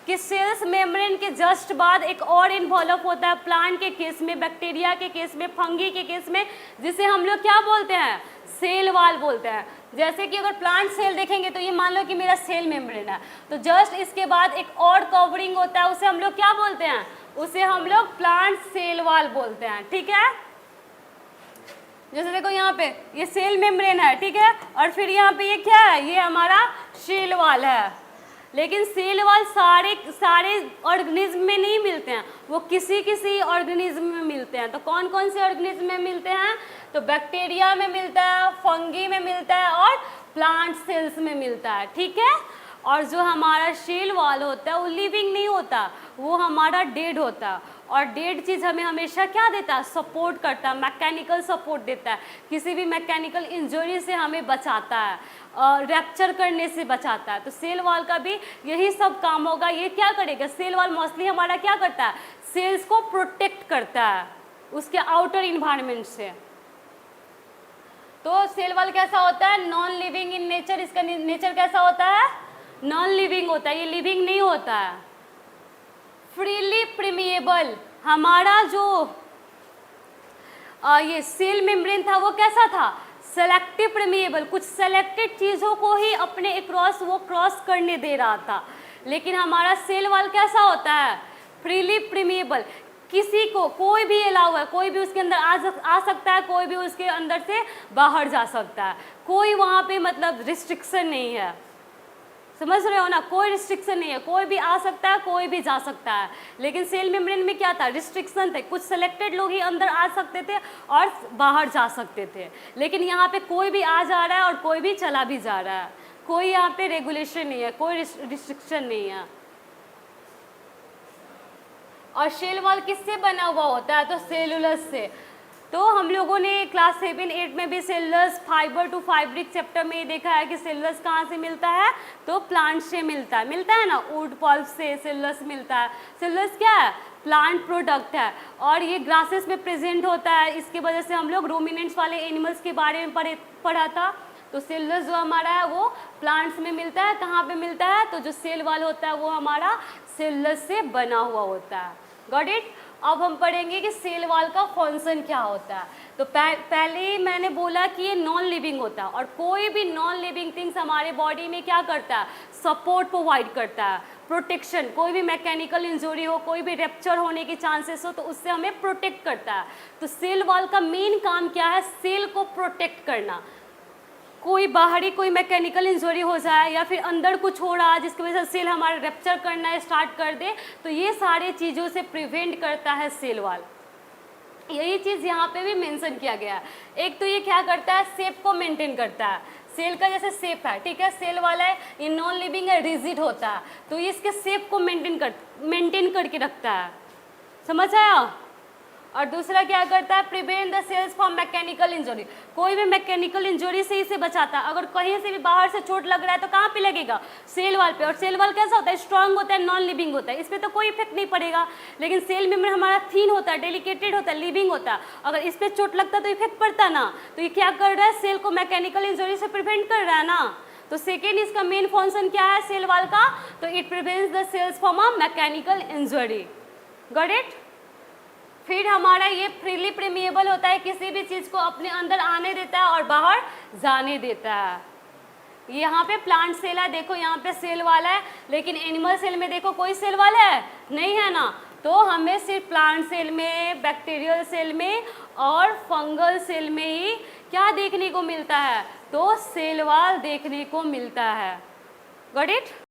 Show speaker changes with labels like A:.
A: कि sales membrane के just बाद एक और इन्वॉल्व होता है प्लांट के केस में, बैक्टीरिया के केस में, फंगी के केस में, जिसे हम लोग क्या बोलते हैं, सेल वाल बोलते हैं। जैसे कि अगर प्लांट सेल देखेंगे तो ये मान लो कि मेरा सेल मेम्ब्रेन है, तो जस्ट इसके बाद एक और कवरिंग होता है, उसे हम लोग क्या बोलते हैं, उसे हम लोग प्लांट सेल वाल बोलते हैं। ठीक है, जैसे देखो यहाँ पे ये सेल मेम्ब्रेन है, ठीक है, और फिर यहाँ पे ये क्या है, ये हमारा सेल वाल है। लेकिन सेल वाल सारे ऑर्गेनिज्म में नहीं मिलते हैं, वो किसी किसी ऑर्गेनिज्म में मिलते हैं। तो कौन कौन से ऑर्गेनिज्म में मिलते हैं, तो बैक्टीरिया में मिलता है, फंगी में मिलता है और प्लांट सेल्स में मिलता है। ठीक है, और जो हमारा सेल वाल होता है वो लिविंग नहीं होता, वो हमारा डेड होता है। और डेड चीज़ हमें हमेशा क्या देता है, सपोर्ट करता है, मैकेनिकल सपोर्ट देता है, किसी भी मैकेनिकल इंजरी से हमें बचाता है, रैप्चर करने से बचाता है। तो सेल वाल का भी यही सब काम होगा। ये क्या करेगा, सेल वाल मोस्टली हमारा क्या करता है, सेल्स को प्रोटेक्ट करता है उसके आउटर इन्वायरमेंट से। तो सेल वाल कैसा होता है, नॉन लिविंग इन नेचर। इसका नेचर कैसा होता है, नॉन लिविंग होता है, ये लिविंग नहीं होता है। फ्रीली प्रीमिएबल, हमारा जो ये सेल मेम्ब्रेन था वो कैसा था, सेलेक्टिव प्रीमिएबल, कुछ सेलेक्टेड चीज़ों को ही अपने अक्रॉस वो क्रॉस करने दे रहा था। लेकिन हमारा सेल वाल कैसा होता है, फ्रीली प्रीमिएबल, किसी को कोई भी अलाउ है, कोई भी उसके अंदर आ सकता है, कोई भी उसके अंदर से बाहर जा सकता है, कोई वहाँ पे मतलब रिस्ट्रिक्शन नहीं है। समझ रहे हो ना, कोई रिस्ट्रिक्शन नहीं है, कोई भी आ सकता है, कोई भी जा सकता है। लेकिन सेल मेम्ब्रेन में क्या था, रिस्ट्रिक्शन थे, कुछ सेलेक्टेड लोग ही अंदर आ सकते थे और बाहर जा सकते थे। लेकिन यहाँ पे कोई भी आ जा रहा है और कोई भी चला भी जा रहा है, कोई यहाँ पे रेगुलेशन नहीं है, कोई रिस्ट्रिक्शन नहीं है। और सेल वॉल किससे बना हुआ होता है, तो सेलुलस से। तो हम लोगों ने क्लास 7-8 में भी cellulose fibre to fabric chapter में ये देखा है कि सेलुलस कहाँ से मिलता है, तो प्लांट से मिलता है ना, वुड पल्प से सेलुलस मिलता है। सेलुलस क्या है, प्लांट प्रोडक्ट है और ये ग्रासेस में प्रेजेंट होता है। इसकी वजह से हम लोग रूमिनेंट्स वाले एनिमल्स के बारे में पढ़ा था। तो सेलुलस जो हमारा है वो प्लांट्स में मिलता है। कहाँ पे मिलता है, तो जो सेल वाल होता है वो हमारा सेलुलस से बना हुआ होता है। Got it. अब हम पढ़ेंगे कि सेल वाल का फंक्शन क्या होता है। तो पहले ही मैंने बोला कि ये नॉन लिविंग होता है और कोई भी नॉन लिविंग थिंग्स हमारे बॉडी में क्या करता है, सपोर्ट प्रोवाइड करता है, प्रोटेक्शन। कोई भी मैकेनिकल इंजरी हो, कोई भी रैप्चर होने की चांसेस हो तो उससे हमें प्रोटेक्ट करता है। तो सेल वाल का मेन काम क्या है, सेल को प्रोटेक्ट करना। कोई बाहरी कोई मैकेनिकल इंजरी हो जाए या फिर अंदर कुछ हो रहा है जिसकी वजह से सेल हमारा रैप्चर करना स्टार्ट कर दे, तो ये सारी चीज़ों से प्रिवेंट करता है सेल वाल। यही चीज़ यहाँ पे भी मेंशन किया गया है। एक तो ये क्या करता है, शेप को मेंटेन करता है। सेल का जैसे शेप है, ठीक है, सेल वाला है, ये नॉन लिविंग है, रिजिड होता है, तो ये इसके शेप को मेंटेन करके रखता है। समझ आया। और दूसरा क्या करता है, prevent the cells from mechanical injury. कोई भी मैकेनिकल इंजरी से इसे बचाता है। अगर कहीं से भी बाहर से चोट लग रहा है तो कहाँ पे लगेगा, सेल वाल पे। और सेल वाल कैसा होता है, स्ट्रांग होता है, नॉन लिविंग होता है, इस पर तो कोई इफेक्ट नहीं पड़ेगा। लेकिन सेल मेम्ब्रेन हमारा थीन होता है, डेलिकेटेड होता है, लिविंग होता है। अगर इस पर चोट लगता है तो इफेक्ट पड़ता ना, तो ये क्या कर रहा है, सेल को मैकेनिकल इंजरी से प्रिवेंट कर रहा है ना। तो सेकेंड इसका मेन फंक्शन क्या है सेल वाल का, तो it prevents the cells from a mechanical injury. Got it. फिर हमारा ये फ्रीली प्रीमिएबल होता है, किसी भी चीज़ को अपने अंदर आने देता है और बाहर जाने देता है। यहाँ पे प्लांट सेल है, देखो यहाँ पे सेल वाला है, लेकिन एनिमल सेल में देखो कोई सेल वाला है नहीं है ना। तो हमें सिर्फ प्लांट सेल में, बैक्टीरियल सेल में और फंगल सेल में ही क्या देखने को मिलता है, तो सेल वाल देखने को मिलता है। Got it.